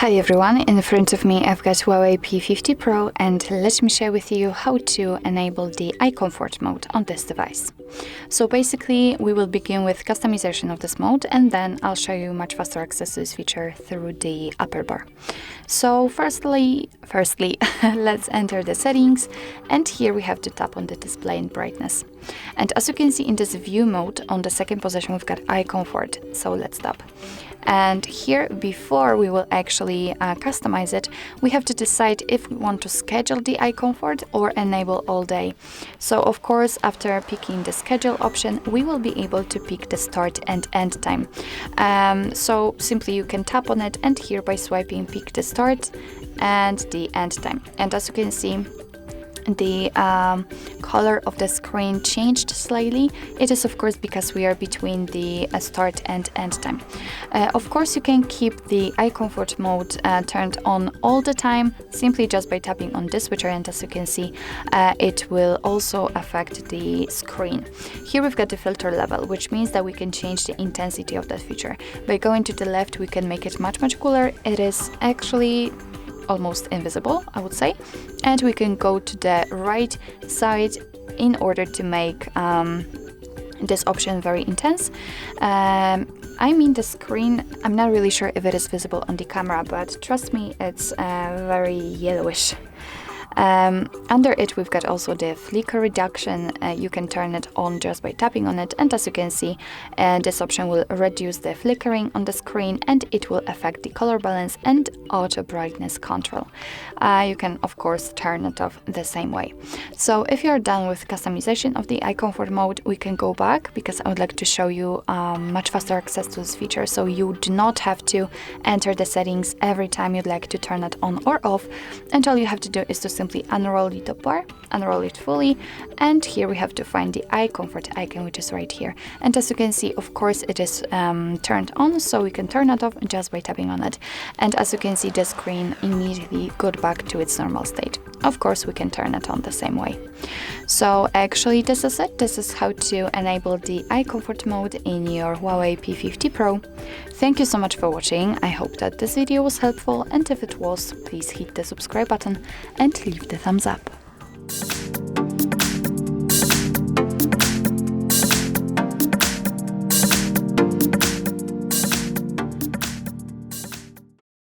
Hi everyone, in front of me I've got HUAWEI P50 Pro, and let me share with you how to enable the eye comfort mode on this device. So basically we will begin with customization of this mode, and then I'll show you much faster access to this feature through the upper bar. So firstly let's enter the settings, and here we have to tap on the display and brightness. And as you can see in this view mode, on the second position we've got eye comfort, so let's tap. And here, before we will actually customize it, we have to decide if we want to schedule the eye comfort or enable all day. So of course, after picking the schedule option, we will be able to pick the start and end time. So simply you can tap on it, and here by swiping pick the start and the end time. And as you can see, the color of the screen changed slightly. It is of course because we are between the start and end time. Of course you can keep the eye comfort mode turned on all the time simply just by tapping on this switcher, and as you can see it will also affect the screen. Here we've got the filter level, which means that we can change the intensity of that feature. By going to the left we can make it much cooler. It is actually almost invisible, I would say, and we can go to the right side in order to make this option very intense. I mean the screen, I'm not really sure if it is visible on the camera, but trust me, it's very yellowish. Under it we've got also the flicker reduction. You can turn it on just by tapping on it, and as you can see this option will reduce the flickering on the screen, and it will affect the color balance and auto brightness control. You can of course turn it off the same way. So if you're done with customization of the eye comfort mode, we can go back, because I would like to show you much faster access to this feature, so you do not have to enter the settings every time you'd like to turn it on or off, and all you have to do is to simply unroll the top bar, unroll it fully, and here we have to find the eye comfort icon, which is right here. And as you can see, of course it is turned on, so we can turn it off just by tapping on it. And as you can see, the screen immediately got back to its normal state. Of course we can turn it on the same way. So actually this is it. This is how to enable the eye comfort mode in your HUAWEI P50 Pro. Thank you so much for watching. I hope that this video was helpful, and if it was, please hit the subscribe button and leave the thumbs up.